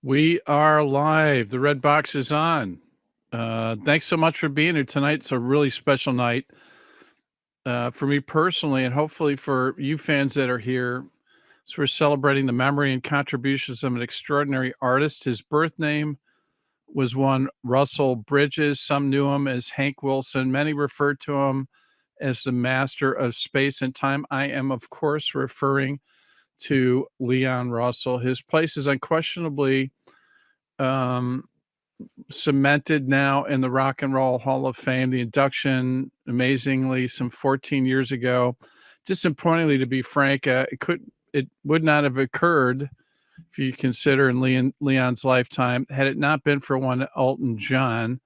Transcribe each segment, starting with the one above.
We are live. The red box is on. Thanks so much for being here tonight. It's a really special night for me personally, and hopefully for you fans that are here. So we're celebrating the memory and contributions of an extraordinary artist. His birth name was one Russell Bridges. Some knew him as Hank Wilson. Many referred to him as the master of space and time. I am, of course, referring to Leon Russell. His place is unquestionably cemented now in the Rock and Roll Hall of Fame. The induction, amazingly, some 14 years ago. Disappointingly, to be frank, it would not have occurred if you consider in Leon's lifetime had it not been for one Elton John.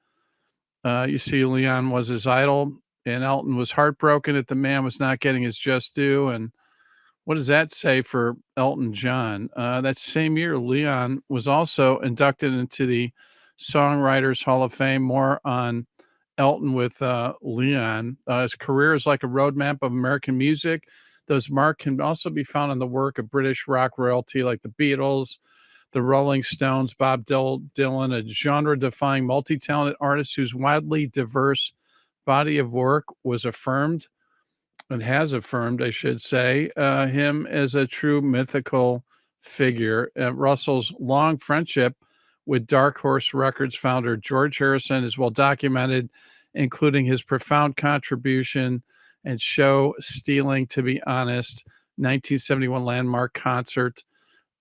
You see, Leon was his idol, and Elton was heartbroken that the man was not getting his just due. And what does that say for Elton John? That same year, Leon was also inducted into the Songwriters Hall of Fame. More on Elton with Leon. His career is like a roadmap of American music. Those marks can also be found in the work of British rock royalty like the Beatles, the Rolling Stones, Bob Dylan, a genre-defying, multi-talented artist whose widely diverse body of work was affirmed and has affirmed, I should say, him as a true mythical figure. Russell's long friendship with Dark Horse Records founder George Harrison is well documented, including his profound contribution and show stealing, to be honest, 1971 landmark concert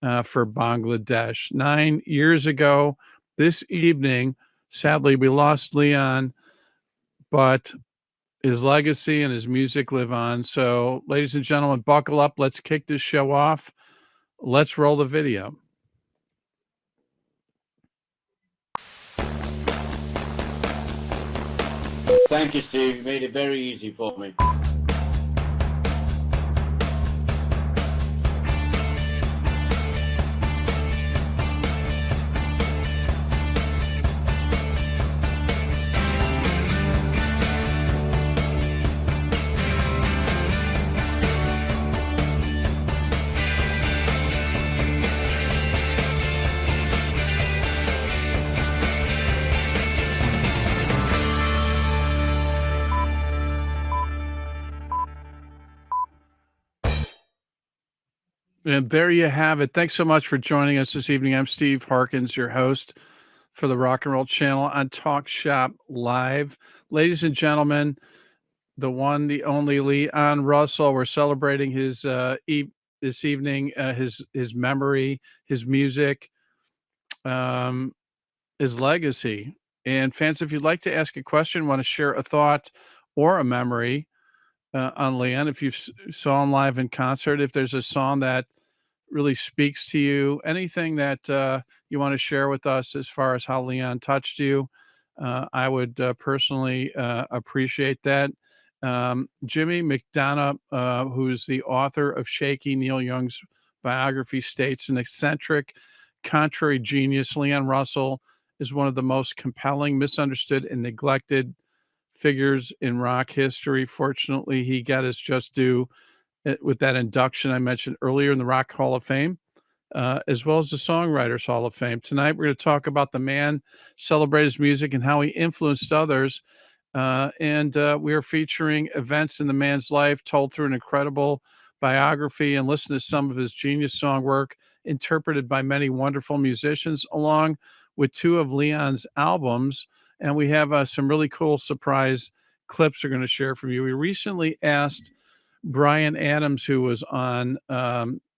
for Bangladesh. 9 years ago this evening, sadly, we lost Leon, but his legacy and his music live on. So, ladies and gentlemen, buckle up. Let's kick this show off. Let's roll the video. Thank you, Steve. You made it very easy for me. And there you have it. Thanks so much for joining us this evening. I'm Steve Harkins, your host for the Rock and Roll Channel on Talk Shop Live. Ladies and gentlemen, the one, the only Leon Russell. We're celebrating his this evening, his memory, his music, his legacy. And fans, if you'd like to ask a question, want to share a thought or a memory on Leon, if you saw him live in concert, if there's a song that really speaks to you, anything that you want to share with us as far as how Leon touched you, I would personally appreciate that. Jimmy McDonough, who's the author of Shaky, Neil Young's biography, states an eccentric, contrary genius, Leon Russell is one of the most compelling, misunderstood, and neglected figures in rock history. Fortunately, he got his just due with that induction I mentioned earlier in the Rock Hall of Fame, as well as the Songwriters Hall of Fame. Tonight, we're going to talk about the man, celebrate his music, and how he influenced others. And we are featuring events in the man's life told through an incredible biography and listen to some of his genius song work interpreted by many wonderful musicians, along with two of Leon's albums. And we have some really cool surprise clips we're going to share from you. We recently asked Brian Adams, who was on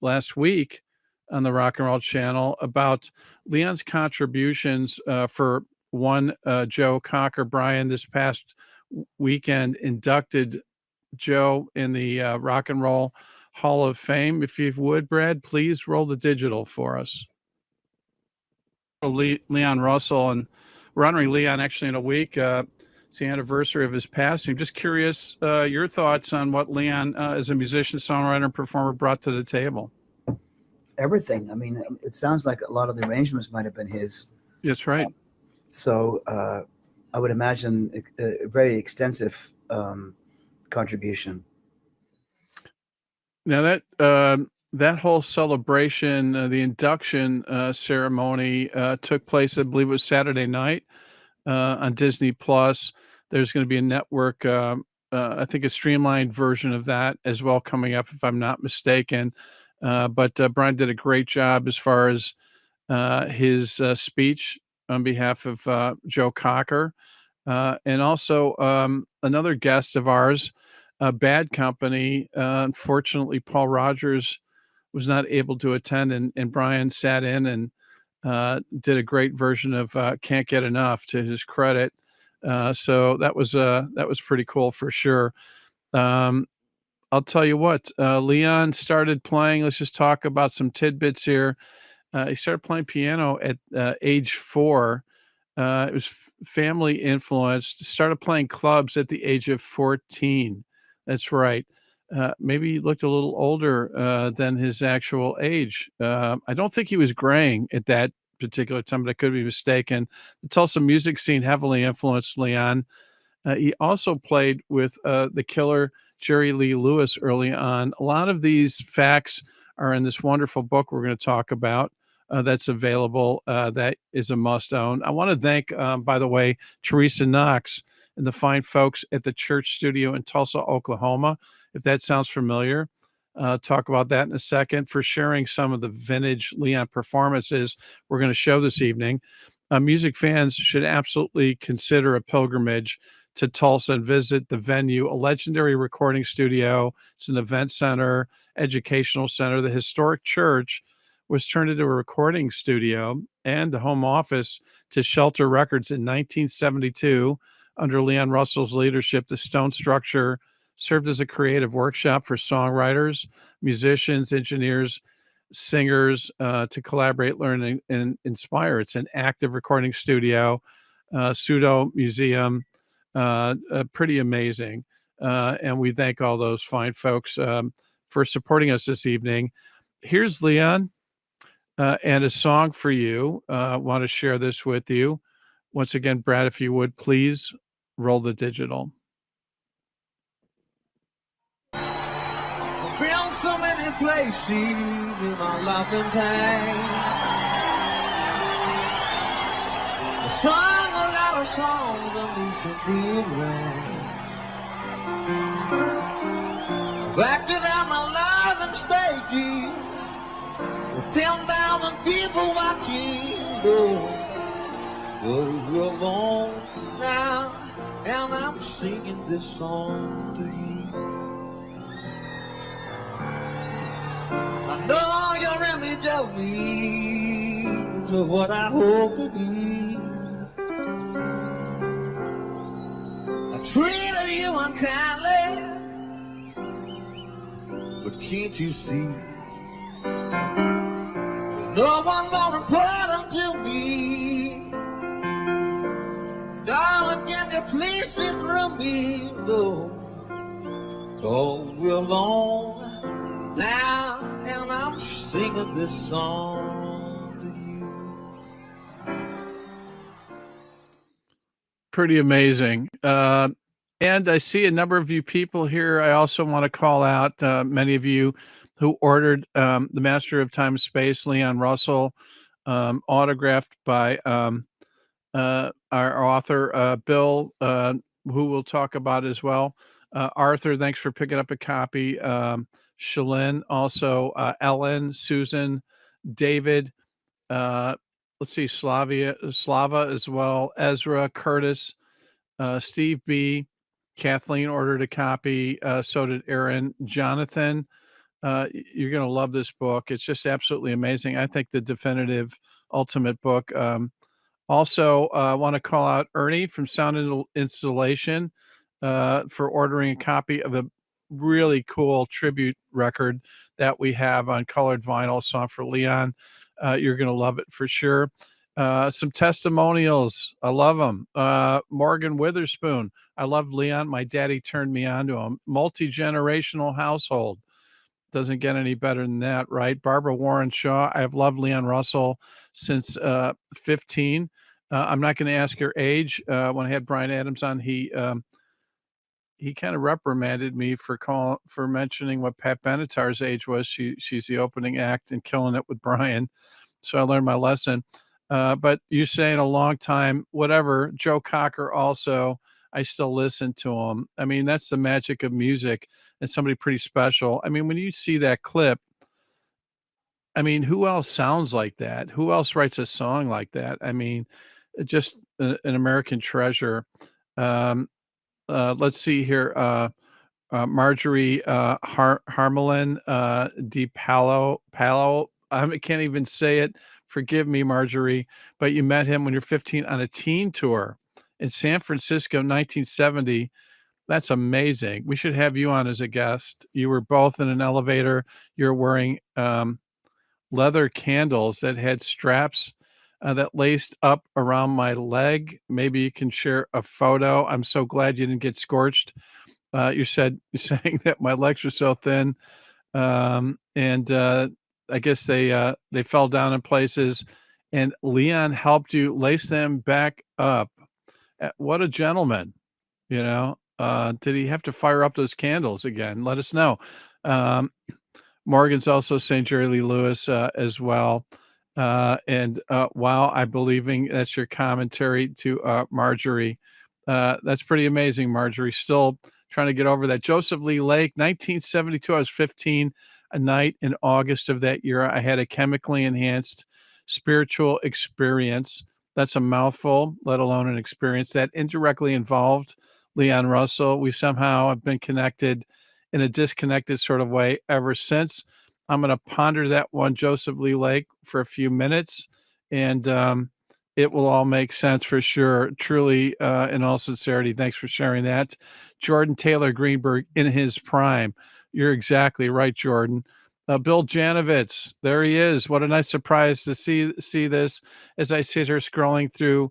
last week on the Rock and Roll Channel, about Leon's contributions for one Joe Cocker. Brian, this past weekend, inducted Joe in the Rock and Roll Hall of Fame. If you would, Brad, please roll the digital for us. Leon Russell, and we're honoring Leon actually in a week. It's the anniversary of his passing. Just curious, your thoughts on what Leon, as a musician, songwriter, and performer, brought to the table. Everything. I mean, it sounds like a lot of the arrangements might have been his. That's right. So I would imagine a very extensive contribution. Now that that whole celebration, the induction ceremony took place, I believe it was Saturday night on Disney Plus. There's going to be a network, I think a streamlined version of that as well coming up, if I'm not mistaken. But Brian did a great job as far as his speech on behalf of Joe Cocker. And also another guest of ours, Bad Company. Unfortunately, Paul Rogers was not able to attend, and Brian sat in and did a great version of "Can't Get Enough" to his credit. So that was pretty cool for sure. Um, I'll tell you what, Leon started playing. Let's just talk about some tidbits here. He started playing piano at age 4. It was family influenced. Started playing clubs at the age of 14. That's right. Maybe he looked a little older than his actual age. I don't think he was graying at that particular time, but I could be mistaken. The Tulsa music scene heavily influenced Leon. He also played with the killer Jerry Lee Lewis early on. A lot of these facts are in this wonderful book we're going to talk about. That's available. That is a must own. I want to thank, by the way, Teresa Knox and the fine folks at the Church Studio in Tulsa, Oklahoma. If that sounds familiar, talk about that in a second, for sharing some of the vintage Leon performances we're going to show this evening. Music fans should absolutely consider a pilgrimage to Tulsa and visit the venue, a legendary recording studio. It's an event center, educational center. The historic church was turned into a recording studio and the home office to Shelter Records in 1972. Under Leon Russell's leadership, the stone structure served as a creative workshop for songwriters, musicians, engineers, singers to collaborate, learn, and inspire. It's an active recording studio, pseudo museum, pretty amazing. And we thank all those fine folks for supporting us this evening. Here's Leon and a song for you. Want to share this with you. Once again, Brad, if you would please roll the digital. Been so many places in my life and time. I sung a lot of songs underneath some big rain. Acted out my life on stages with 10,000 people watching. But we're alone now, and I'm singing this song to you. I know your image of me is what I hope to be. I treated you unkindly, but can't you see? There's no one more important to me. Darling, can you please see through me? No, 'cause we're alone now, and I'm singing this song to you. Pretty amazing. And I see a number of you people here. I also want to call out many of you who ordered The Master of Time and Space, Leon Russell, autographed by our author, Bill, who we'll talk about as well. Arthur, thanks for picking up a copy. Shalyn, also Ellen, Susan, David, let's see, Slava as well, Ezra, Curtis, Steve B, Kathleen ordered a copy. So did Aaron, Jonathan. You're going to love this book. It's just absolutely amazing. I think the definitive ultimate book. Also, I want to call out Ernie from Sound Installation for ordering a copy of a really cool tribute record that we have on colored vinyl, Song for Leon. You're going to love it for sure. Some testimonials. I love them. Morgan Witherspoon. I love Leon. My daddy turned me on to him. Multi-generational household. Doesn't get any better than that, right? Barbara Warren Shaw. I have loved Leon Russell since 15. I'm not going to ask your age. When I had Brian Adams on, he he kind of reprimanded me for mentioning what Pat Benatar's age was. She's the opening act and killing it with Brian. So I learned my lesson. But you saying a long time, whatever. Joe Cocker also, I still listen to him. I mean, that's the magic of music and somebody pretty special. I mean, when you see that clip, I mean, who else sounds like that? Who else writes a song like that? I mean, just an American treasure. Um, let's see here. Marjorie Harmelin Di Palo. I can't even say it. Forgive me, Marjorie, but you met him when you're 15 on a teen tour in San Francisco, 1970. That's amazing. We should have you on as a guest. You were both in an elevator. You're wearing leather candles that had straps that laced up around my leg. Maybe you can share a photo. I'm so glad you didn't get scorched. You're saying that my legs were so thin, and I guess they fell down in places, and Leon helped you lace them back up. What a gentleman, you know. Did he have to fire up those candles again? Let us know. Morgan's also saying Jerry Lee Lewis as well. And wow, I believing that's your commentary to Marjorie. That's pretty amazing, Marjorie. Still trying to get over that. Joseph Lee Lake, 1972. I was 15. A night in August of that year, I had a chemically enhanced spiritual experience. That's a mouthful, let alone an experience that indirectly involved Leon Russell. We somehow have been connected in a disconnected sort of way ever since. I'm going to ponder that one, Joseph Lee Lake, for a few minutes, and it will all make sense for sure. Truly, in all sincerity, thanks for sharing that. Jordan Taylor Greenberg in his prime. You're exactly right, Jordan. Bill Janovitz, there he is. What a nice surprise to see this as I sit here scrolling through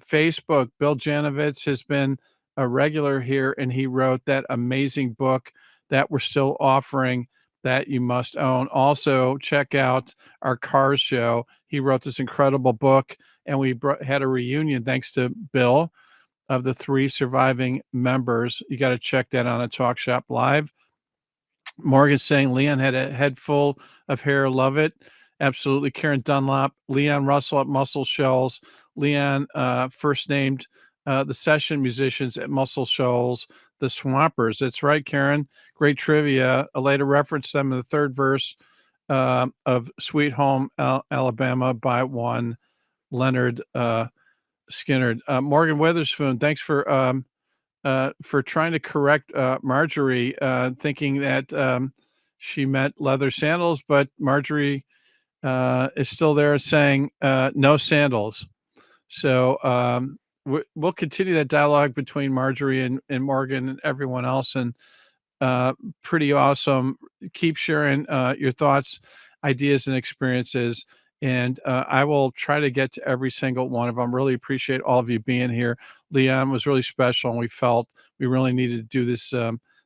Facebook. Bill Janovitz has been a regular here, and he wrote that amazing book that we're still offering that you must own. Also, check out our Cars show. He wrote this incredible book, and we had a reunion thanks to Bill of the 3 surviving members. You got to check that on a Talk Shop Live. Morgan saying Leon had a head full of hair. Love it. Absolutely. Karen Dunlop, Leon Russell at Muscle Shoals. Leon first named the session musicians at Muscle Shoals, the Swampers. That's right, Karen. Great trivia. I later referenced them in the 3rd verse of Sweet Home Alabama by one Leonard Skinner. Morgan Witherspoon, thanks for trying to correct Marjorie, thinking that she meant leather sandals, but Marjorie is still there saying no sandals. So we'll continue that dialogue between Marjorie and Morgan and everyone else, and pretty awesome. Keep sharing your thoughts, ideas, and experiences. And I will try to get to every single one of them. Really appreciate all of you being here. Leon was really special, and we felt we really needed to do this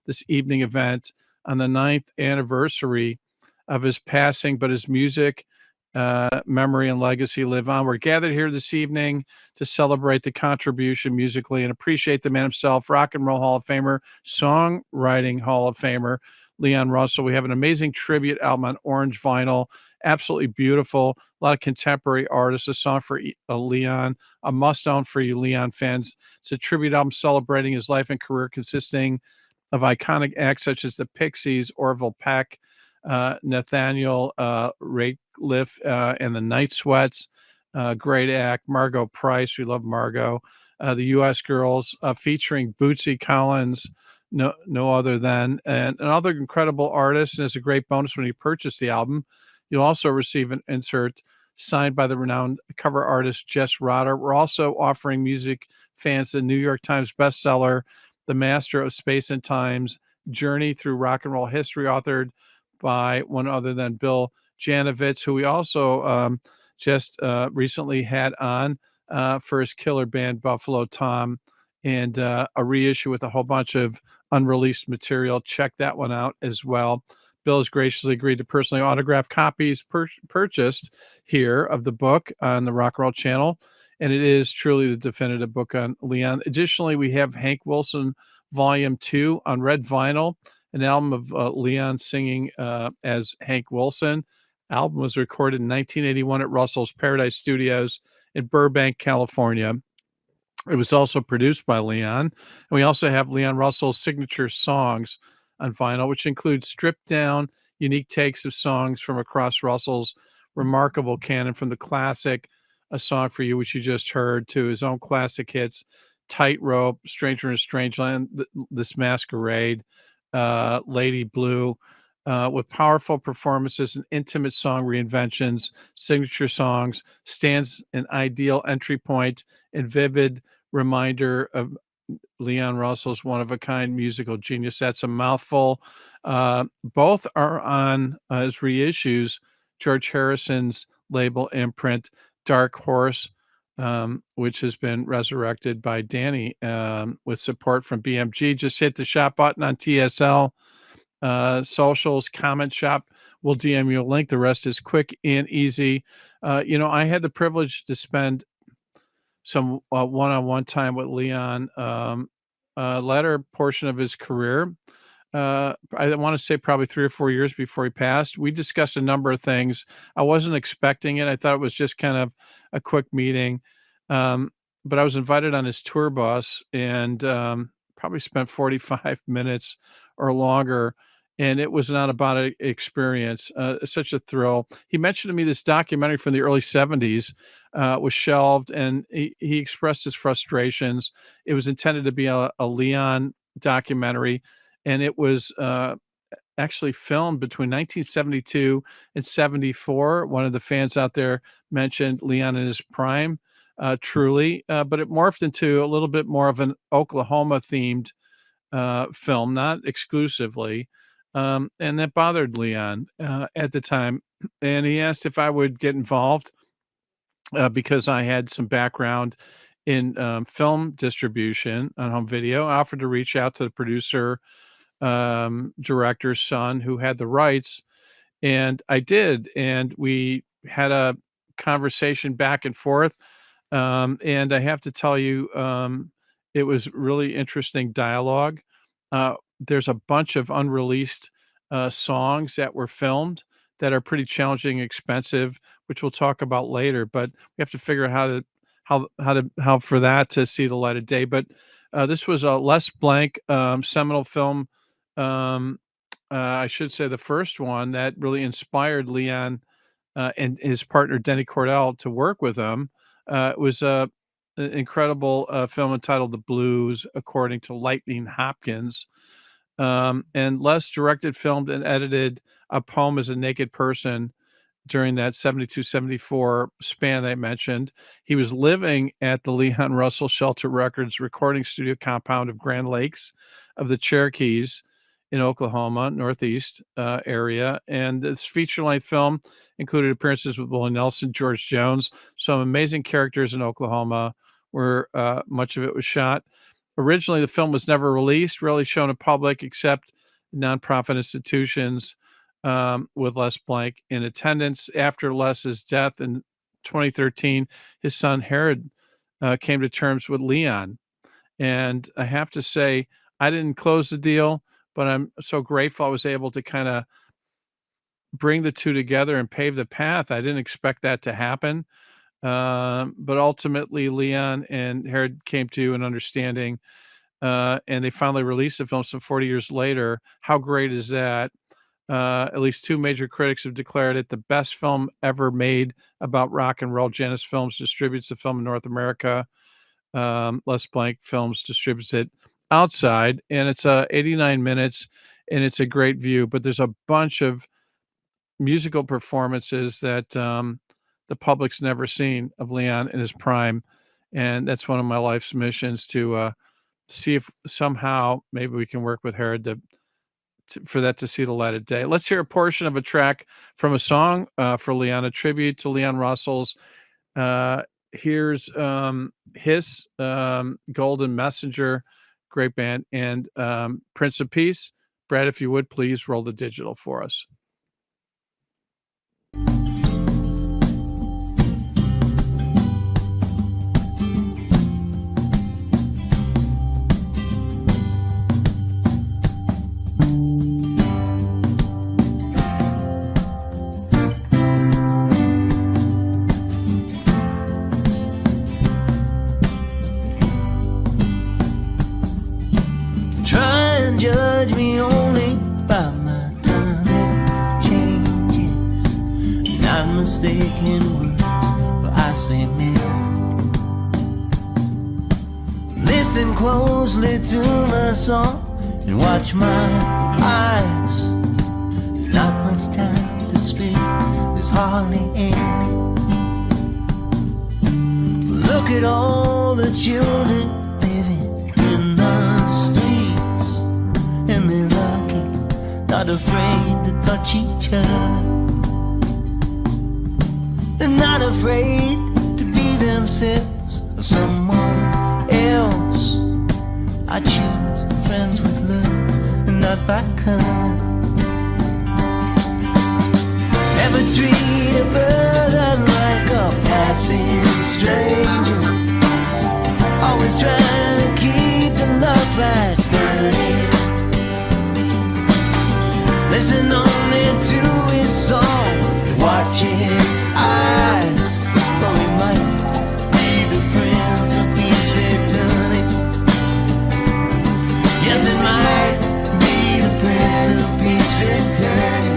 this evening event on the 9th anniversary of his passing, but his music, memory, and legacy live on. We're gathered here this evening to celebrate the contribution musically and appreciate the man himself, Rock and Roll Hall of Famer, Songwriting Hall of Famer, Leon Russell. We have an amazing tribute album on orange vinyl. Absolutely beautiful. A lot of contemporary artists. A song for Leon, a must-own for you Leon fans. It's a tribute album celebrating his life and career, consisting of iconic acts such as the Pixies, Orville Peck, Nathaniel Rateliff, and the Night Sweats. Great act. Margot Price. We love Margot. The U.S. Girls, featuring Bootsy Collins, no other than, and other incredible artists. And it's a great bonus when you purchase the album. You'll also receive an insert signed by the renowned cover artist Jess Rotter. We're also offering music fans the New York Times bestseller, The Master of Space and Time's Journey Through Rock and Roll History, authored by one other than Bill Janovitz, who we also just recently had on for his killer band Buffalo Tom, and a reissue with a whole bunch of unreleased material. Check that one out as well. Bill has graciously agreed to personally autograph copies purchased here of the book on the Rock and Roll channel, and it is truly the definitive book on Leon. Additionally, we have Hank Wilson Volume 2 on red vinyl, an album of Leon singing as Hank Wilson. Album was recorded in 1981 at Russell's Paradise Studios in Burbank, California. It was also produced by Leon. And we also have Leon Russell's signature songs on vinyl, which include stripped down, unique takes of songs from across Russell's remarkable canon, from the classic A Song for You, which you just heard, to his own classic hits, Tightrope, Stranger in a Strange Land, This Masquerade, Lady Blue, with powerful performances and intimate song reinventions. Signature songs stands an ideal entry point and vivid reminder of Leon Russell's one-of-a-kind musical genius. That's a mouthful. Both are on his reissues, George Harrison's label imprint, Dark Horse, which has been resurrected by Danny with support from BMG. Just hit the shop button on TSL socials, comment shop. We'll DM you a link. The rest is quick and easy. I had the privilege to spend some one-on-one time with Leon, latter portion of his career. I want to say probably 3 or 4 years before he passed. We discussed a number of things. I wasn't expecting it. I thought it was just kind of a quick meeting. But I was invited on his tour bus and probably spent 45 minutes or longer. And it was not about an experience. Such a thrill. He mentioned to me this documentary from the early 70s was shelved, and he expressed his frustrations. It was intended to be a Leon documentary, and it was actually filmed between 1972 and 74. One of the fans out there mentioned Leon in his prime, truly, but it morphed into a little bit more of an Oklahoma-themed film, not exclusively. And that bothered Leon at the time. And he asked if I would get involved because I had some background in film distribution on home video. I offered to reach out to the producer, director's son who had the rights. And I did. And we had a conversation back and forth. And I have to tell you, it was really interesting dialogue. There's a bunch of unreleased songs that were filmed that are pretty challenging, expensive, which we'll talk about later. But we have to figure out how for that to see the light of day. But this was a Les Blank seminal film. I should say the first one that really inspired Leon and his partner Denny Cordell to work with him. It was an incredible film entitled The Blues, according to Lightning Hopkins. And Les directed, filmed, and edited A Poem as a Naked Person during that 72-74 span I mentioned. He was living at the Leon Russell Shelter Records recording studio compound of Grand Lakes of the Cherokees in Oklahoma, Northeast area. And this feature-length film included appearances with Willie Nelson, George Jones, some amazing characters in Oklahoma, where much of it was shot. Originally, the film was never released, rarely shown in public, except nonprofit institutions with Les Blank in attendance. After Les's death in 2013, his son Herod came to terms with Leon. And I have to say, I didn't close the deal, but I'm so grateful I was able to kind of bring the two together and pave the path. I didn't expect that to happen. But ultimately, Leon and Herod came to an understanding, and they finally released the film some 40 years later. How great is that? At least 2 major critics have declared it the best film ever made about rock and roll. Janus Films distributes the film in North America. Les Blank Films distributes it outside, and it's 89 minutes, and it's a great view. But there's a bunch of musical performances that the public's never seen of Leon in his prime, and that's one of my life's missions to see if somehow maybe we can work with Herod for that to see the light of day. Let's hear a portion of a track from a song for Leon, a tribute to Leon Russell's. Here's Hiss, Golden Messenger, great band, and Prince of Peace. Brad, if you would, please roll the digital for us. picking words, but I say man. Listen closely to my song and watch my eyes. There's not much time to speak, there's hardly any. Look at all the children living in the streets, and they're lucky, not afraid to touch each other. They're not afraid to be themselves or someone else. I choose the friends with love and not by color. Never treat a brother like a passing stranger. Always trying to keep the love light burning. Listen only to his song, watch his eyes. Though he might be the Prince of Peace returning. Yes, it might be the Prince of Peace returning.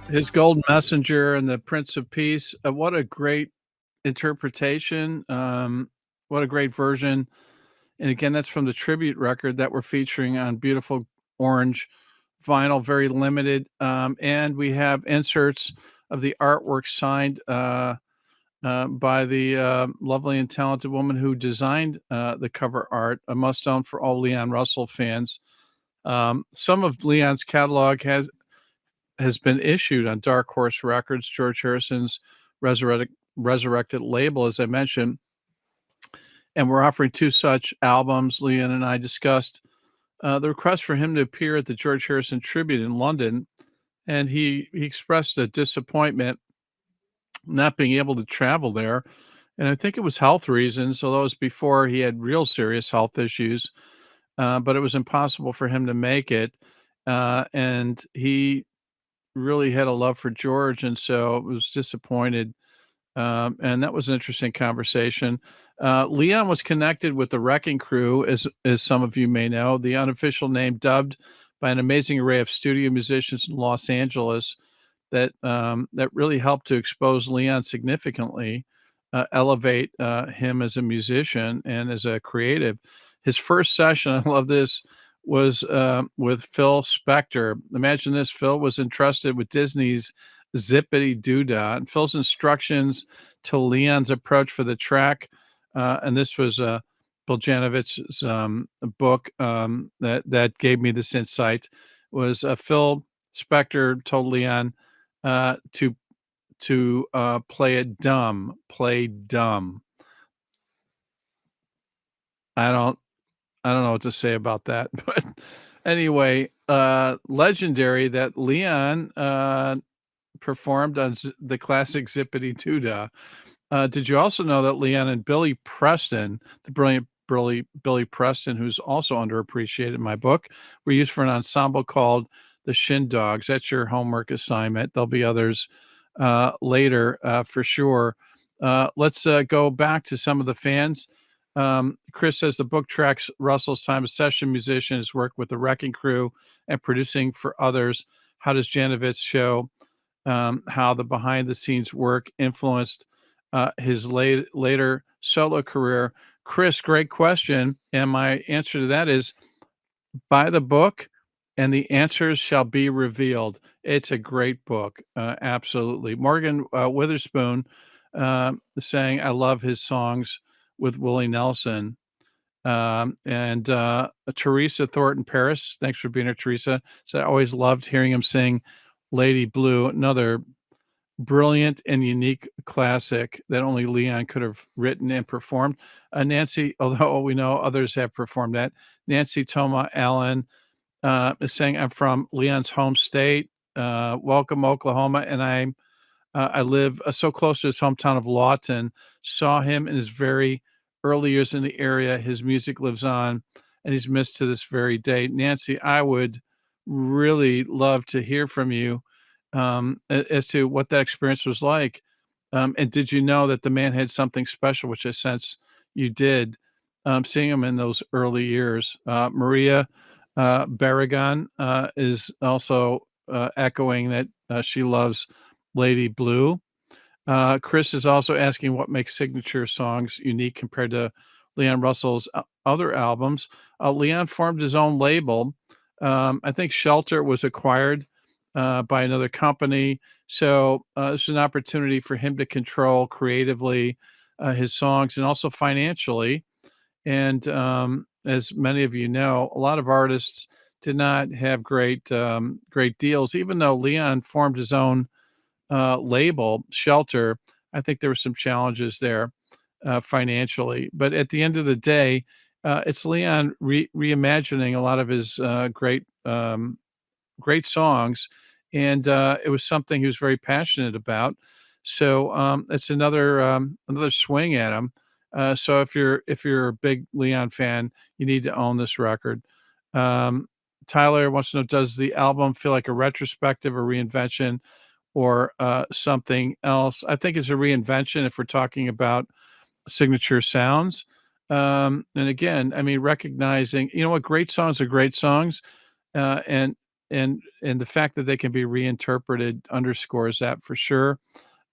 His Golden Messenger and the Prince of Peace. What a great interpretation. What a great version. And again, that's from the tribute record that we're featuring on beautiful orange vinyl, very limited. And we have inserts of the artwork signed by the lovely and talented woman who designed the cover art, a must-own for all Leon Russell fans. Some of Leon's catalog has been issued on Dark Horse Records, George Harrison's resurrected label, as I mentioned. And we're offering 2 such albums. Leon and I discussed the request for him to appear at the George Harrison tribute in London. And he expressed a disappointment not being able to travel there. And I think it was health reasons, although it was before he had real serious health issues. But it was impossible for him to make it. And he really had a love for George, and so was disappointed. And that was an interesting conversation. Leon was connected with the Wrecking Crew, as some of you may know, the unofficial name dubbed by an amazing array of studio musicians in Los Angeles that really helped to expose Leon significantly, elevate him as a musician and as a creative. His first session, I love this, was with Phil Spector. Imagine this: Phil was entrusted with Disney's Zippity Doo-Dah, and Phil's instructions to Leon's approach for the track, and this was Bill Janovich's book that gave me this insight, was Phil Spector told Leon to play it dumb, play dumb. I don't know what to say about that, but anyway, legendary that Leon performed on the classic Zippity Doo-Dah. Did you also know that Leon and Billy Preston, the brilliant Billy Preston, who's also underappreciated in my book, were used for an ensemble called the Shin Dogs? That's your homework assignment. There'll be others later for sure. Let's go back to some of the fans. Chris says the book tracks Russell's time as session musician, his work with the Wrecking Crew, and producing for others. How does Janovich show how the behind-the-scenes work influenced his later solo career? Chris, great question. And my answer to that is buy the book and the answers shall be revealed. It's a great book. Absolutely. Morgan Witherspoon saying, I love his songs with Willie Nelson. And Teresa Thornton Paris, thanks for being here, Teresa. So I always loved hearing him sing Lady Blue, another brilliant and unique classic that only Leon could have written and performed. Nancy, although we know others have performed that, Nancy Toma Allen is saying, I'm from Leon's home state. Welcome, Oklahoma. And I live so close to his hometown of Lawton. Saw him in his very early years in the area. His music lives on, and he's missed to this very day. Nancy, I would really love to hear from you as to what that experience was like. And did you know that the man had something special, which I sense you did, seeing him in those early years? Maria Barragan is also echoing that she loves Lady Blue. Chris is also asking what makes signature songs unique compared to Leon Russell's other albums. Leon formed his own label. I think Shelter was acquired by another company. So it's an opportunity for him to control creatively his songs and also financially. And as many of you know, a lot of artists did not have great deals, even though Leon formed his own label, Shelter. I think there were some challenges there financially. But at the end of the day, it's Leon reimagining a lot of his great songs, and it was something he was very passionate about. So it's another swing at him. So if you're a big Leon fan, you need to own this record. Tyler wants to know, does the album feel like a retrospective or reinvention or something else? I think it's a reinvention if we're talking about signature sounds. And again, I mean, recognizing, you know what, great songs are great songs. And the fact that they can be reinterpreted underscores that for sure.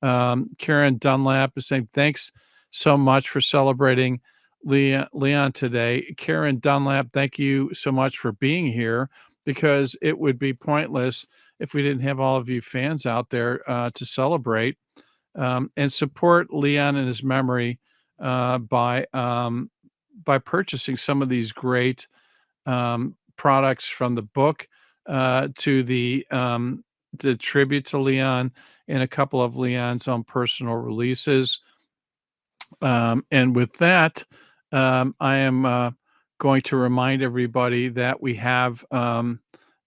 Karen Dunlap is saying, thanks so much for celebrating Leon today. Karen Dunlap, thank you so much for being here, because it would be pointless if we didn't have all of you fans out there to celebrate and support Leon and his memory by purchasing some of these great products, from the book to the tribute to Leon and a couple of Leon's own personal releases. And with that, I am going to remind everybody that we have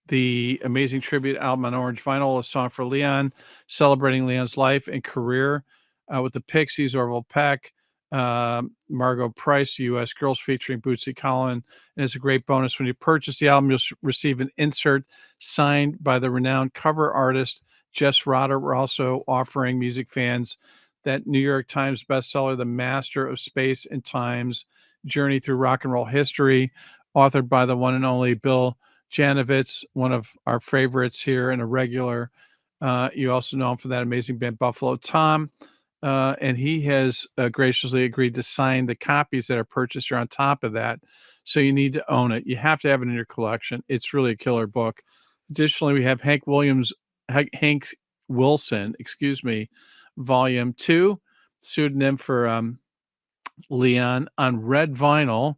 the amazing tribute album on orange vinyl, A Song for Leon, celebrating Leon's life and career with the Pixies, Orville Peck, Margot Price, U.S. Girls, featuring Bootsy Collin. And it's a great bonus. When you purchase the album, you'll receive an insert signed by the renowned cover artist Jess Rotter. We're also offering music fans that New York Times bestseller, The Master of Space and Time's Journey Through Rock and Roll History, authored by the one and only Bill Janovitz, one of our favorites here and a regular. You also know him for that amazing band Buffalo Tom. And he has graciously agreed to sign the copies that are purchased. Are on top of that. So you need to own it. You have to have it in your collection. It's really a killer book. Additionally, we have Hank Wilson, Volume 2, pseudonym for Leon, on red vinyl,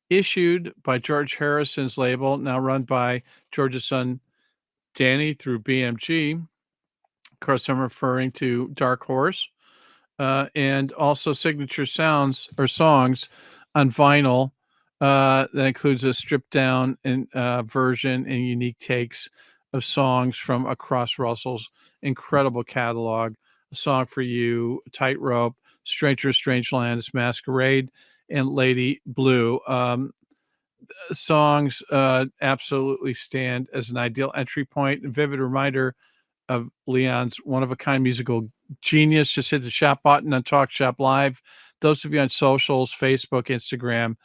issued by George Harrison's label, now run by George's son Danny through BMG. Of course, I'm referring to Dark Horse. And also signature sounds or songs on vinyl that includes a stripped down version and unique takes of songs from across Russell's incredible catalog. A Song for You, Tightrope, Stranger Strange Lands, Masquerade, and Lady Blue. Songs absolutely stand as an ideal entry point and vivid reminder of Leon's one-of-a-kind musical genius. Just hit the shop button on Talk Shop Live. Those of you on socials, Facebook, Instagram,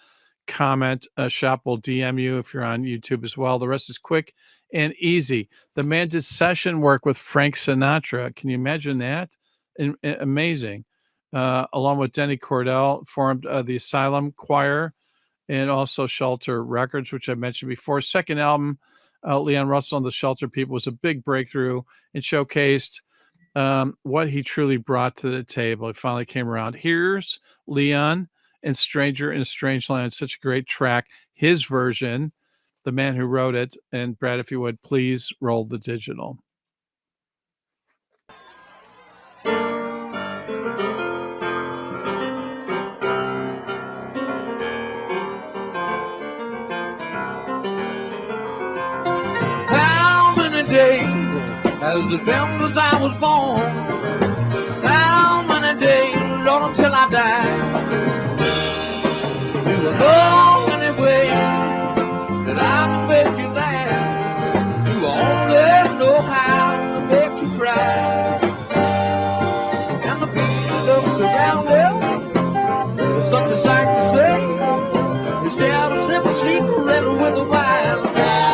comment. Shop will DM you if you're on YouTube as well. The rest is quick and easy. The man did session work with Frank Sinatra. Can you imagine that? Amazing. Along with Denny Cordell, formed the Asylum Choir and also Shelter Records, which I mentioned before. Second album, Leon Russell and the Shelter People, was a big breakthrough and showcased what he truly brought to the table. It finally came around. Here's Leon and Stranger in a Strange Land. Such a great track. His version, the man who wrote it. And Brad, if you would, please roll the digital. How many days has it been since I was born? How many days, Lord, until I die? There's a long way that I make you laugh. You only know how to make you cry. And the people look around there, there's such a sight to say. You share a simple secret with a wise guy.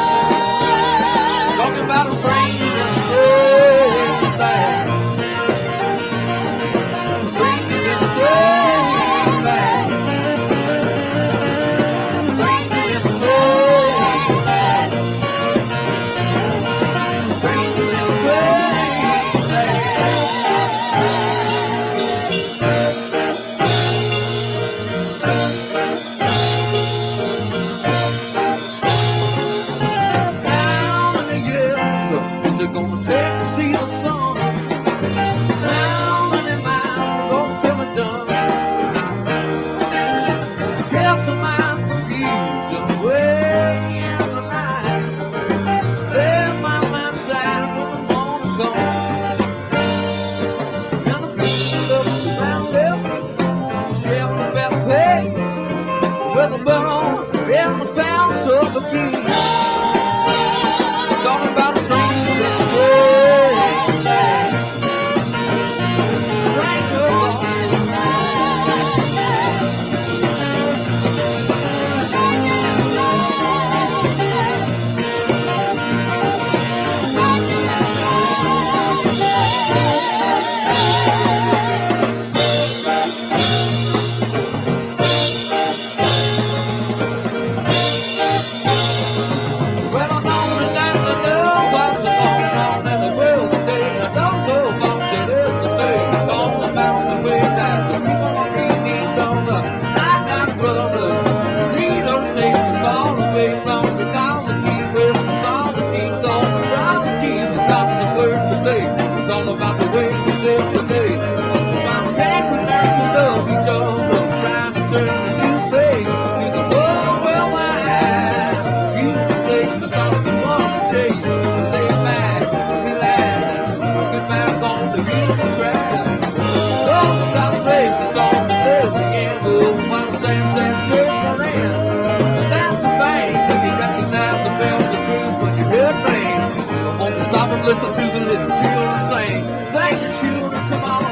Won't stop and listen to the little children sing. Sing, your children, come on.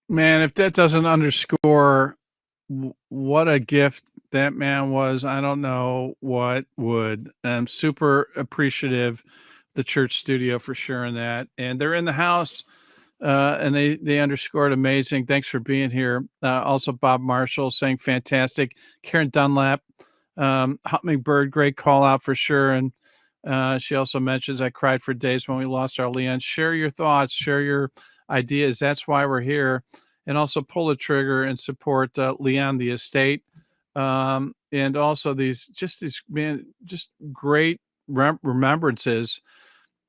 Man, if that doesn't underscore what a gift that man was, I don't know what would. I'm super appreciative of the church studio for sharing that. And they're in the house, and they underscored amazing. Thanks for being here. Also, Bob Marshall saying fantastic. Karen Dunlap, Hummingbird, great call out for sure. And she also mentions, I cried for days when we lost our Leon. Share your thoughts, share your ideas. That's why we're here. And also pull the trigger and support Leon the estate. And also these great remembrances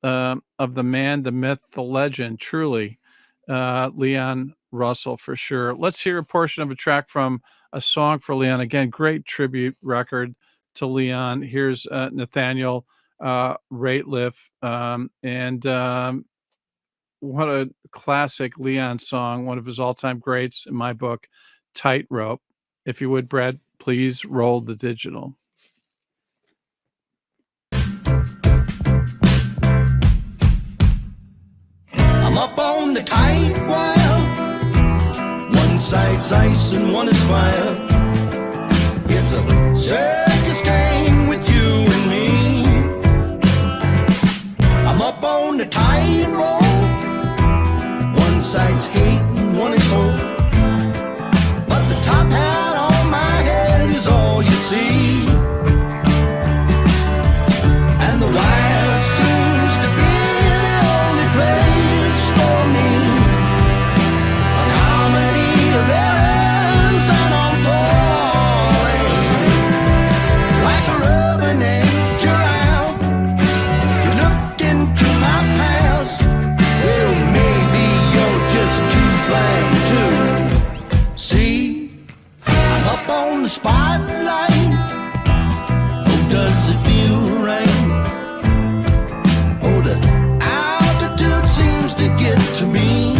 of the man, the myth, the legend, truly, Leon Russell for sure. Let's hear a portion of a track from A Song for Leon. Again, great tribute record to Leon. Here's Nathaniel Rateliff, and what a classic Leon song, one of his all-time greats in my book, Tightrope. If you would, Brad, please roll the digital. I'm up on the tight wire. One side's ice and one is fire. It's a circus game with you and me. I'm up on the tight rope. One side's hate and one is hope. But the top hat on my head is all you see. And the wire seems to be the only place for me. A comedy of errors and I'm falling like a rubbernecking around. You looked into my past. Well, maybe you're just too blind to see. I'm up on the spotlight. Oh, does it feel right? Oh, the altitude seems to get to me.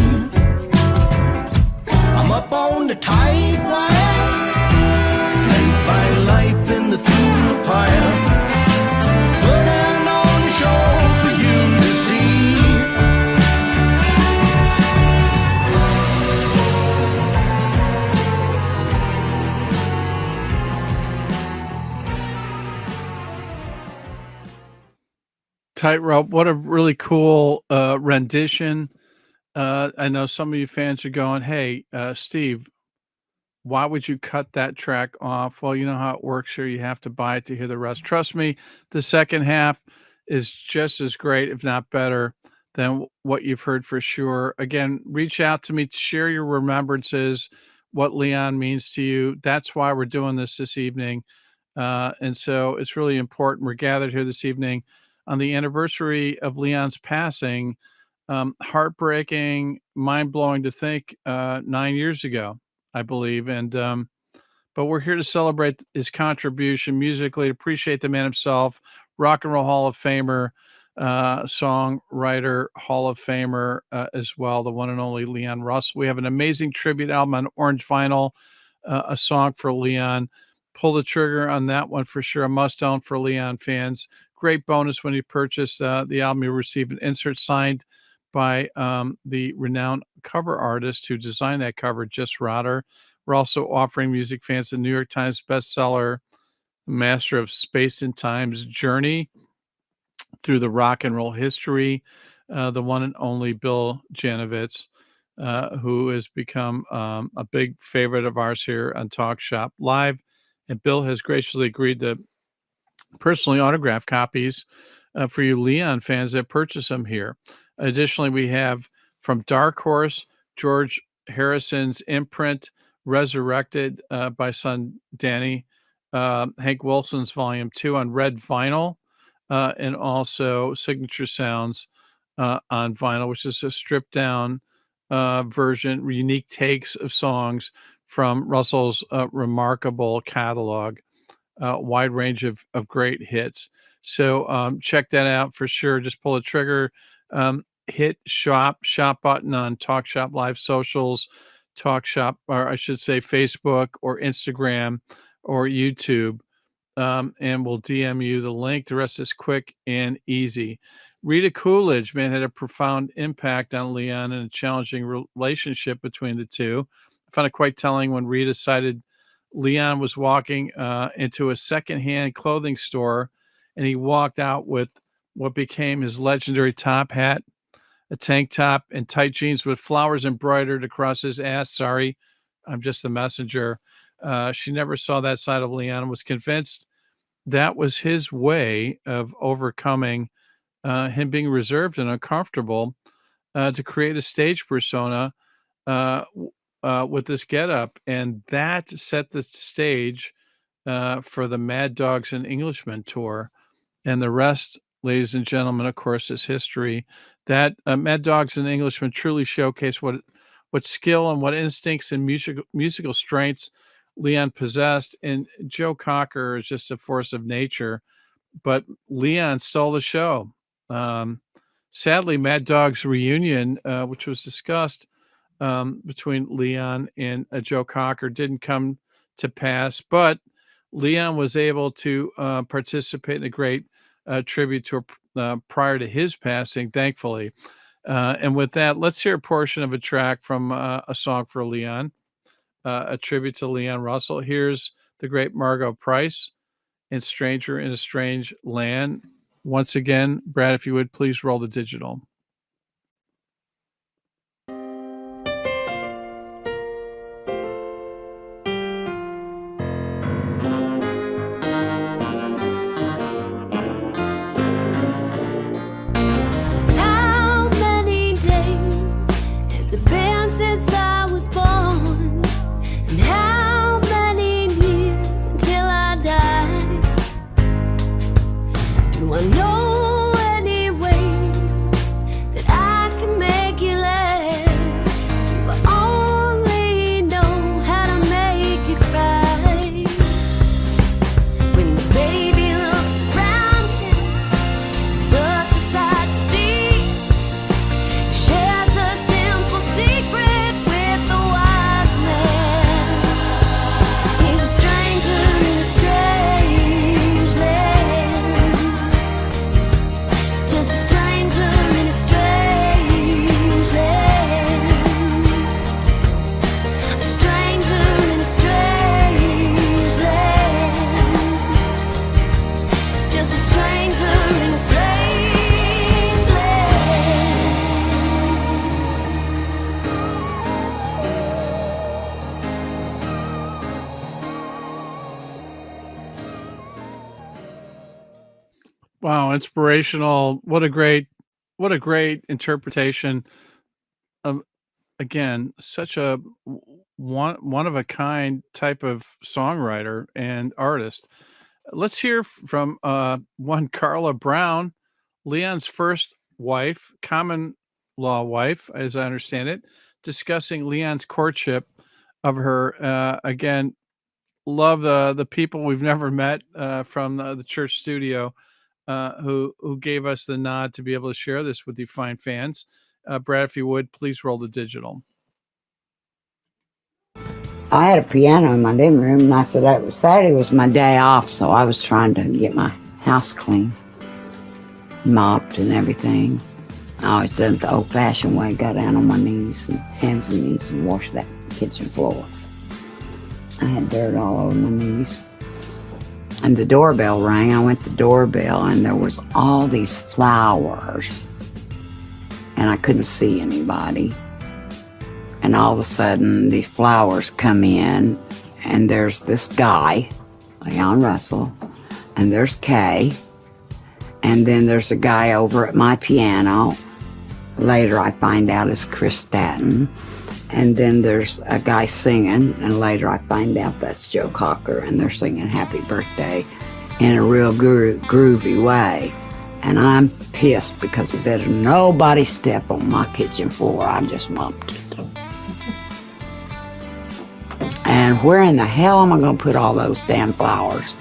I'm up on the tight wire, flanked by life in the funeral putting on a show for you to see. Tightrope, what a really cool rendition. I know some of you fans are going, hey, Steve, why would you cut that track off? Well, you know how it works here. You have to buy it to hear the rest. Trust me, the second half is just as great, if not better, than what you've heard for sure. Again, reach out to me to share your remembrances, what Leon means to you. That's why we're doing this evening. And so it's really important. We're gathered here this evening on the anniversary of Leon's passing. Heartbreaking, mind-blowing to think 9 years ago, I believe. And but we're here to celebrate his contribution musically, appreciate the man himself, Rock and Roll Hall of Famer, songwriter, Hall of Famer as well, the one and only Leon Russell. We have an amazing tribute album on orange vinyl, A Song for Leon. Pull the trigger on that one for sure. A must-own for Leon fans. Great bonus when you purchase the album. You'll receive an insert signed by the renowned cover artist who designed that cover, Jess Rotter. We're also offering music fans the New York Times bestseller, Master of Space and Time's Journey through the Rock and Roll History, the one and only Bill Janovitz, who has become a big favorite of ours here on Talk Shop Live. And Bill has graciously agreed to personally autograph copies for you Leon fans that purchase them here. Additionally, we have from Dark Horse, George Harrison's imprint, Resurrected by son Danny, Hank Wilson's Volume 2 on red vinyl, and also Signature Sounds on vinyl, which is a stripped down version, unique takes of songs from Russell's remarkable catalog, wide range of great hits. So check that out for sure. Just pull a trigger, hit shop button on Talk Shop Live socials, Talk Shop, or I should say Facebook or Instagram, or YouTube, and we'll DM you the link. The rest is quick and easy. Rita Coolidge, man, had a profound impact on Leon and a challenging relationship between the two. I found it quite telling when Rita cited Leon was walking into a secondhand clothing store, and he walked out with what became his legendary top hat, a tank top, and tight jeans with flowers embroidered across his ass. Sorry, I'm just the messenger. She never saw that side of Leon and was convinced that was his way of overcoming him being reserved and uncomfortable, to create a stage persona with this getup, and that set the stage for the Mad Dogs and Englishmen tour. And the rest, ladies and gentlemen, of course, is history. That Mad Dogs and Englishmen truly showcase what skill and what instincts and musical strengths Leon possessed. And Joe Cocker is just a force of nature, but Leon stole the show. Sadly, Mad Dog's reunion, which was discussed between Leon and Joe Cocker, didn't come to pass, but Leon was able to participate in a great tribute tour prior to his passing, thankfully. And with that, let's hear a portion of a track from A Song for Leon, a tribute to Leon Russell. Here's the great Margo Price and Stranger in a Strange Land. Once again, Brad, if you would please roll the digital. How many days has it been since I was born? And how many years until I die? Do I know any ways that I can make you laugh? But only know how to make you cry. When the baby looks around him, such a sight to see. Shares a simple secret with the wise man. He's a stranger in a strange land. Just a stranger in a strange land. A stranger in a strange land. Just a stranger in a strange land. Wow, inspirational. What a great interpretation of, again, such a one of a kind type of songwriter and artist. Let's hear from one Carla Brown, Leon's first wife, common law wife, as I understand it, discussing Leon's courtship of her. Again, love the people we've never met from the church studio, who gave us the nod to be able to share this with you fine fans. Brad, if you would, please roll the digital. I had a piano in my living room, and I said Saturday was my day off, so I was trying to get my house clean, mopped and everything. I always done it the old-fashioned way, got down on my knees and hands and knees and washed that kitchen floor. I had dirt all over my knees. And the doorbell rang. I went to the doorbell, and there was all these flowers, and I couldn't see anybody. And all of a sudden, these flowers come in, and there's this guy, Leon Russell, and there's Kay, and then there's a guy over at my piano. Later, I find out it's Chris Staton. And then there's a guy singing, and later I find out that's Joe Cocker, and they're singing Happy Birthday in a real groovy way. And I'm pissed because better nobody step on my kitchen floor. I just mopped it. And where in the hell am I going to put all those damn flowers?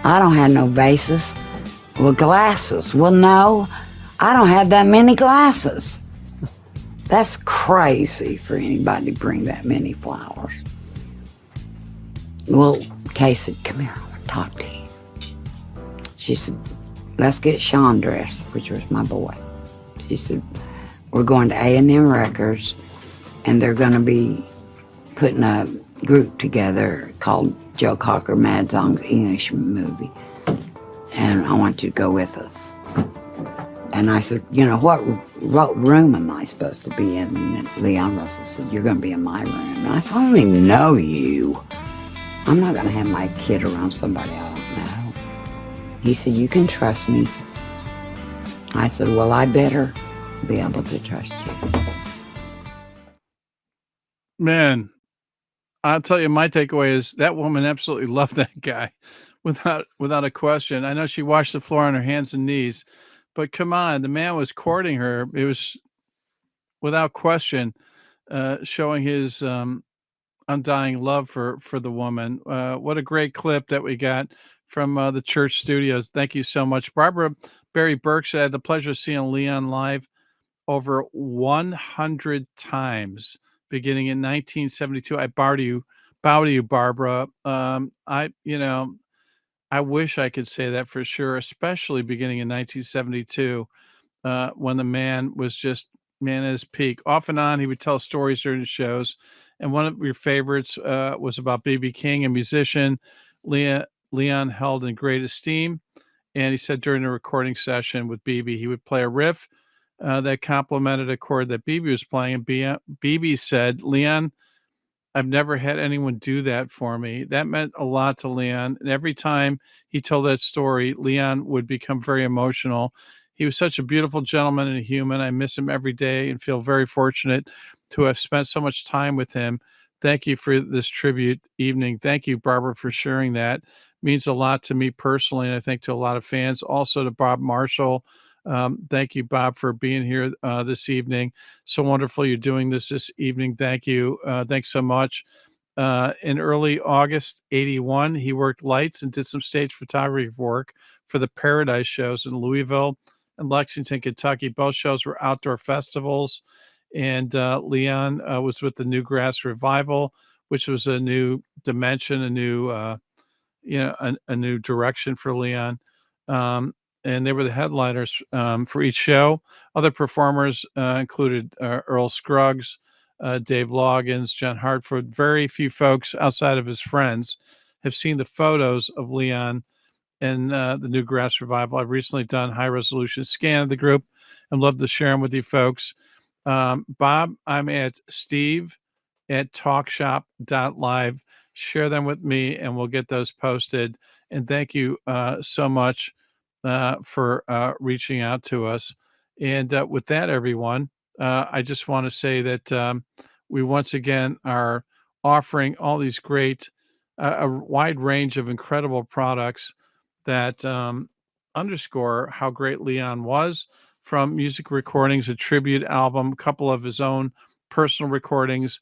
I don't have no vases. Well, glasses. Well, no, I don't have that many glasses. That's crazy for anybody to bring that many flowers. Well, Kay said, "Come here, I want to talk to you." She said, "Let's get Sean dressed," which was my boy. She said, "We're going to A&M Records, and they're going to be putting a group together called Joe Cocker Mad Songs English Movie, and I want you to go with us." And I said, "What room am I supposed to be in?" And Leon Russell said, "You're going to be in my room." And I said, "I don't even know you. I'm not going to have my kid around somebody I don't know." He said, "You can trust me." I said, "Well, I better be able to trust you." Man, I'll tell you, my takeaway is that woman absolutely loved that guy without a question. I know she washed the floor on her hands and knees, but come on, the man was courting her. It was without question showing his undying love for the woman. What a great clip that we got from the church studios. Thank you so much. Barbara Barry Burke said, "I had the pleasure of seeing Leon live over 100 times beginning in 1972. I bow to you, Barbara." I wish I could say that for sure, especially beginning in 1972, when the man was just man at his peak. Off and on, he would tell stories during the shows, and one of your favorites was about B.B. King, a musician Leon held in great esteem. And he said during a recording session with BB, he would play a riff that complemented a chord that BB was playing. And BB said, "Leon, I've never had anyone do that for me." That meant a lot to Leon. And every time he told that story, Leon would become very emotional. He was such a beautiful gentleman and a human. I miss him every day and feel very fortunate to have spent so much time with him. Thank you for this tribute evening. Thank you, Barbara, for sharing that. Means a lot to me personally, and I think to a lot of fans. Also to Bob Marshall. Thank you, Bob, for being here this evening. So wonderful you're doing this evening. Thank you. Thanks so much. In early August 81, he worked lights and did some stage photography work for the Paradise shows in Louisville and Lexington, Kentucky. Both shows were outdoor festivals. And Leon was with the Newgrass Revival, which was a new dimension, a new a new direction for Leon. And they were the headliners for each show. Other performers included Earl Scruggs, Dave Loggins, John Hartford. Very few folks outside of his friends have seen the photos of Leon and the Newgrass Revival. I've recently done high resolution scan of the group and love to share them with you folks. Bob, I'm at steve@talkshop.live. Share them with me and we'll get those posted. And thank you so much for reaching out to us. And with that, everyone, I just want to say that we once again are offering all these great, a wide range of incredible products that underscore how great Leon was, from music recordings, a tribute album, a couple of his own personal recordings,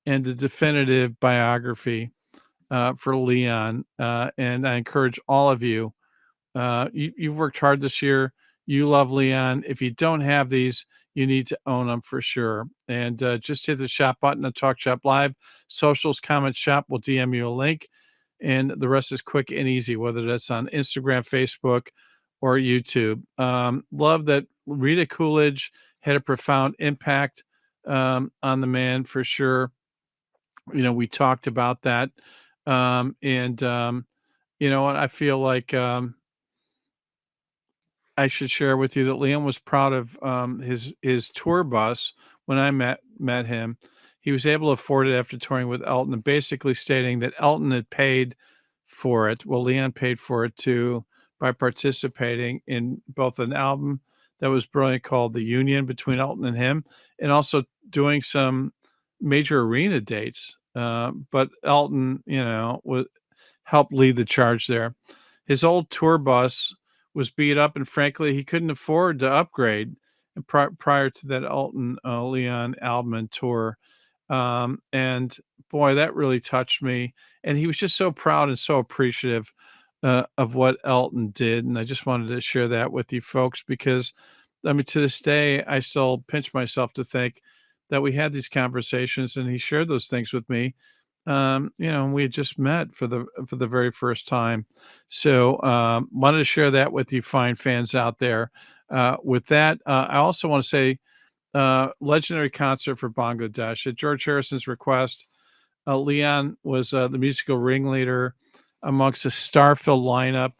and a definitive biography for Leon. And I encourage all of you, you've worked hard this year. You love Leon. If you don't have these, you need to own them for sure. And just hit the shop button on Talk Shop Live. Socials, comment, shop. We'll DM you a link. And the rest is quick and easy, whether that's on Instagram, Facebook, or YouTube. Love that Rita Coolidge had a profound impact on the man for sure. We talked about that. You know what? I feel like I should share with you that Liam was proud of his tour bus when I met him. He was able to afford it after touring with Elton, and basically stating that Elton had paid for it. Well, Leon paid for it too by participating in both an album that was brilliant called The Union between Elton and him, and also doing some major arena dates. But Elton, helped lead the charge there. His old tour bus was beat up, and frankly, he couldn't afford to upgrade prior to that Elton Leon album and tour. And boy, that really touched me. And he was just so proud and so appreciative of what Elton did. And I just wanted to share that with you folks, because I mean, to this day, I still pinch myself to think that we had these conversations and he shared those things with me. we had just met for the very first time. So wanted to share that with you fine fans out there. With that, I also want to say legendary concert for Bangladesh at George Harrison's request. Leon was the musical ringleader amongst a star-filled lineup.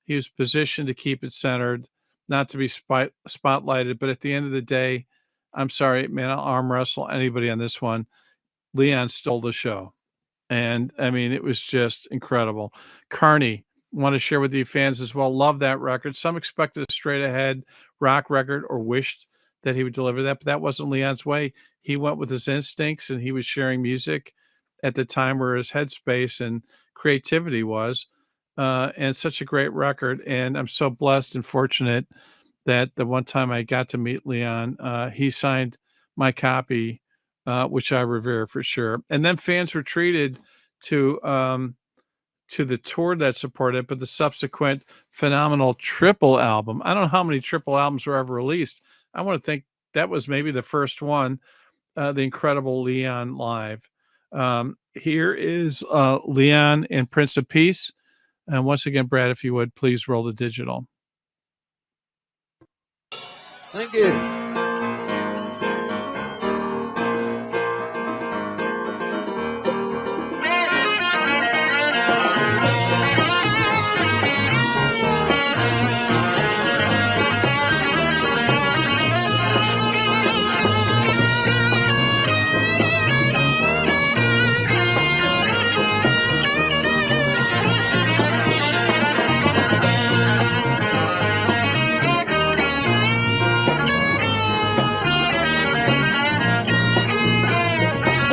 He was positioned to keep it centered, not to be spotlighted. But at the end of the day, I'm sorry, man, I'll arm wrestle anybody on this one. Leon stole the show. And I mean, it was just incredible. Carney, want to share with you fans as well. Love that record. Some expected a straight ahead rock record or wished that he would deliver that, but that wasn't Leon's way. He went with his instincts and he was sharing music at the time where his headspace and creativity was. And such a great record. And I'm so blessed and fortunate that the one time I got to meet Leon, he signed my copy, which I revere for sure. And then fans were treated to the tour that supported it, but the subsequent phenomenal triple album. I don't know how many triple albums were ever released. I want to think that was maybe the first one, the incredible Leon Live. Here is Leon and Prince of Peace. And once again, Brad, if you would, please roll the digital. Thank you.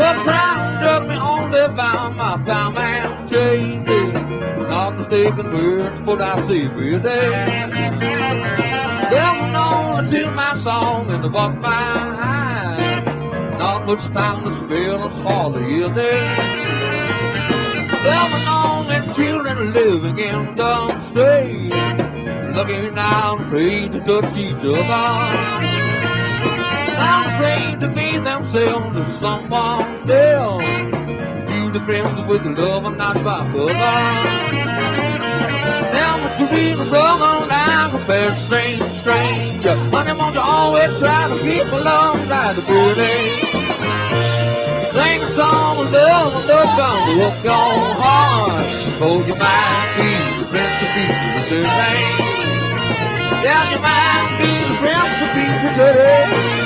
Well, Brown took me on the bound my time and changed it. Not mistaken words, but I see every day. There was only to my song in the book of my eye. Not much time to spare, it's hardly a day. There was only children living in the street, looking out, afraid to touch each other. I'm afraid to be themselves to someone else. To the friends with love and not by love. Now what's the real brother like a fair stranger? Honey, won't you always try to keep along like the birthday? Sing a song of love and love gonna walk on hard. Hold your mind, be the Prince of Peace with their name. Yeah, your mind, be the Prince of Peace with their name.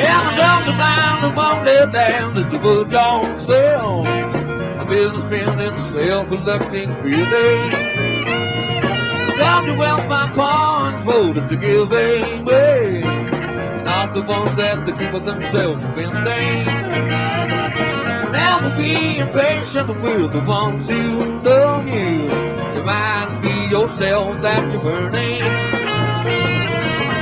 Yeah, I'm down the line and won't live down that the wood don't sell. A businessman himself collecting free days. Down to wealth my coins voted to give away. Not the ones that they keep of themselves in vain. Never be impatient with the ones who love you. You might be yourself that you're burning.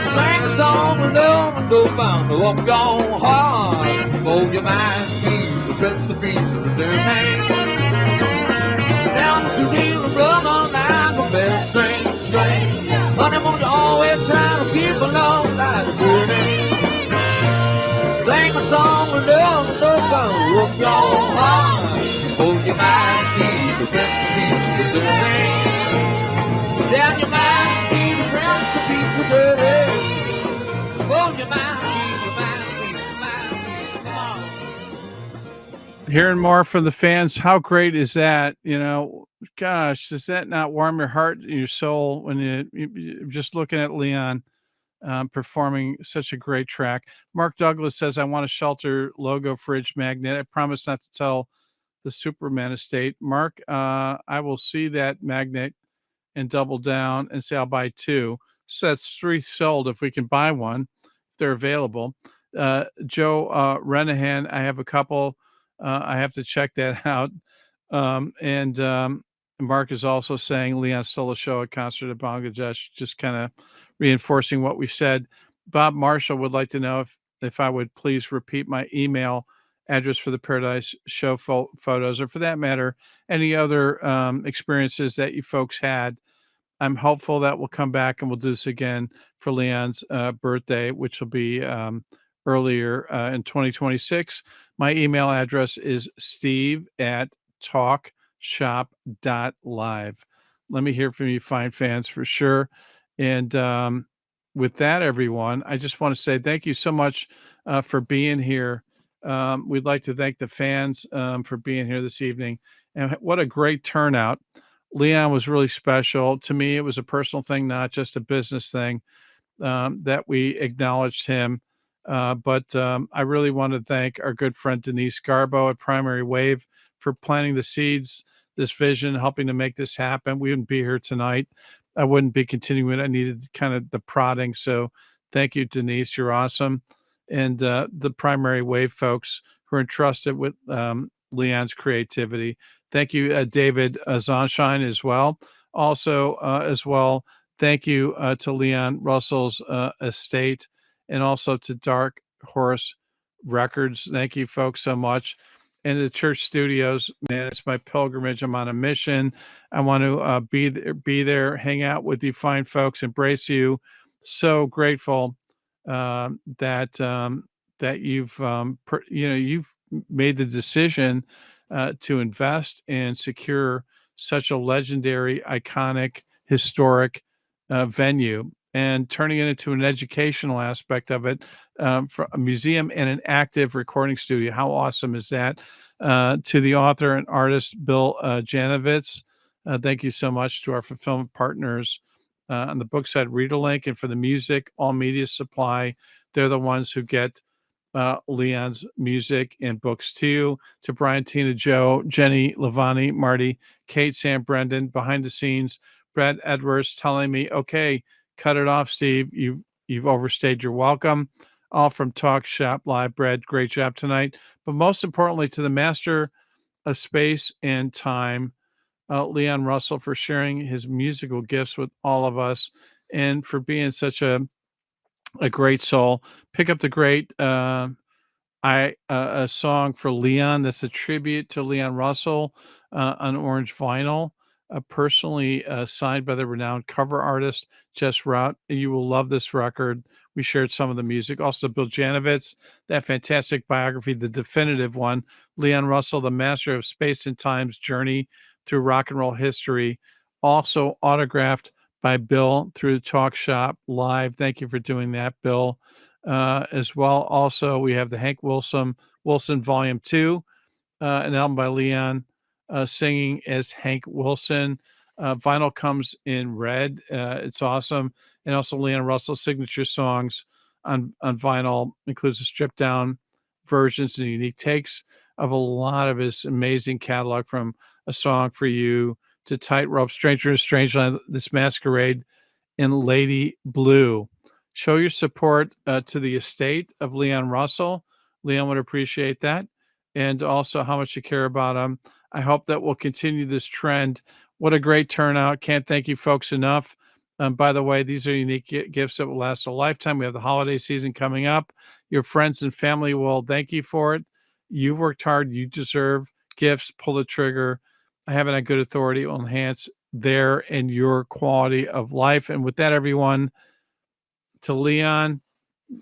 Sing a song of love and go bound to walk on hard. Hold your mind, be the Prince of Peace with their name. Down to real brother like a best string. Honey, won't you always try to keep along like a burning? Sing a song of love and go bound to walk on hard. Hold your mind, be the Prince of Peace with their name. Down your mind, be the Prince of Peace with their name. Hearing more from the fans, how great is that? Gosh, does that not warm your heart and your soul when you're just looking at Leon performing such a great track? Mark Douglas says, I want a shelter logo fridge magnet. I promise not to tell the Superman estate. Mark, I will see that magnet and double down and say I'll buy two. So that's 3 sold if we can buy one, if they're available. Joe Renahan, I have a couple. I have to check that out. And Mark is also saying Leon stole a show at concert at Bangladesh, just kind of reinforcing what we said. Bob Marshall would like to know if I would please repeat my email address for the Paradise Show photos, or for that matter, any other experiences that you folks had I'm hopeful that we'll come back and we'll do this again for Leon's birthday, which will be earlier in 2026. My email address is steve@talkshop.live. Let me hear from you, fine fans, for sure. And with that, everyone, I just want to say thank you so much for being here. We'd like to thank the fans for being here this evening. And what a great turnout. Leon was really special. To me, it was a personal thing, not just a business thing, that we acknowledged him. But I really want to thank our good friend Denise Garbo at Primary Wave for planting the seeds, this vision, helping to make this happen. We wouldn't be here tonight. I wouldn't be continuing. I needed kind of the prodding. So thank you, Denise. You're awesome. And the Primary Wave folks who are entrusted with Leon's creativity. Thank you, David Zonshine, as well. Also, as well, thank you to Leon Russell's estate, and also to Dark Horse Records. Thank you, folks, so much. And the church studios, man, it's my pilgrimage. I'm on a mission. I want to be there, hang out with you fine folks, embrace you. So grateful that you've you've made the decision to invest and secure such a legendary, iconic, historic venue, and turning it into an educational aspect of it, for a museum and an active recording studio. How awesome is that? To the author and artist, Bill Janovitz, thank you so much. To our fulfillment partners on the book side, Readerlink, and for the music, All Media Supply. They're the ones who get Leon's music and books too. To Brian, Tina, Joe, Jenny, Lavani, Marty, Kate, Sam, Brendan, behind the scenes, Brad Edwards telling me, okay, cut it off, Steve. You've overstayed your welcome. All from Talk Shop Live. Brad, great job tonight. But most importantly, to the master of space and time, Leon Russell, for sharing his musical gifts with all of us, and for being such a great soul. Pick up the great a song for Leon that's a tribute to Leon Russell on orange vinyl, personally signed by the renowned cover artist Jess Rout. You will love this record. We shared some of the music. Also, Bill Janovitz, that fantastic biography, the definitive one, Leon Russell, the master of space and time's journey through rock and roll history, also autographed by Bill through Talk Shop Live. Thank you for doing that, Bill, as well. Also, we have the Hank Wilson Volume 2, an album by Leon, singing as Hank Wilson. Vinyl comes in red. It's awesome. And also Leon Russell's signature songs on vinyl includes the stripped down versions and unique takes of a lot of his amazing catalog, from A Song for You to Tightrope, Stranger in Strangeland, This Masquerade, and Lady Blue. Show your support to the estate of Leon Russell. Leon would appreciate that. And also how much you care about him. I hope that we'll continue this trend. What a great turnout. Can't thank you folks enough. By the way, these are unique gifts that will last a lifetime. We have the holiday season coming up. Your friends and family will thank you for it. You've worked hard. You deserve gifts. Pull the trigger. Having a good authority will enhance their and your quality of life. And with that, everyone, to Leon,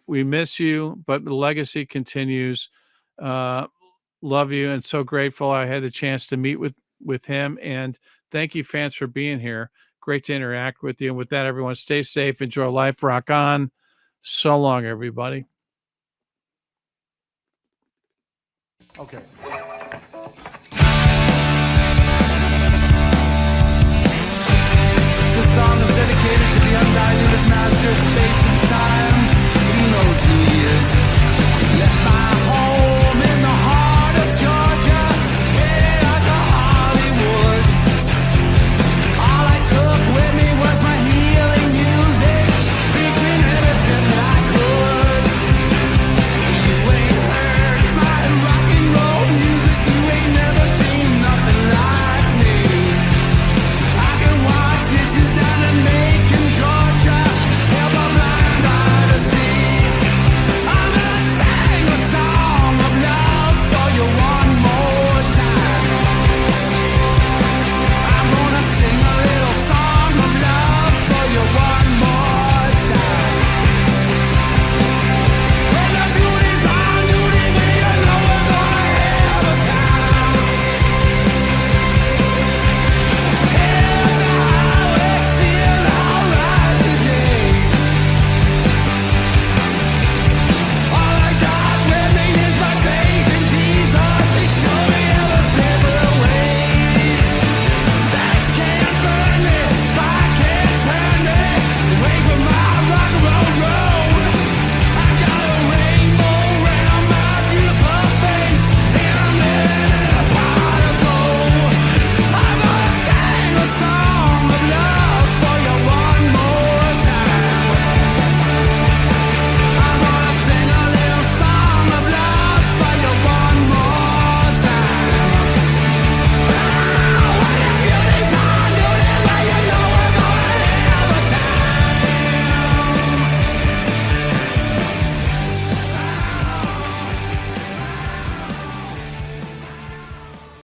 we miss you, but the legacy continues. Love you, and so grateful I had the chance to meet with him. And thank you, fans, for being here. Great to interact with you. And with that, everyone, stay safe, enjoy life, rock on. So long, everybody. Okay. This song is dedicated to the undiluted master of space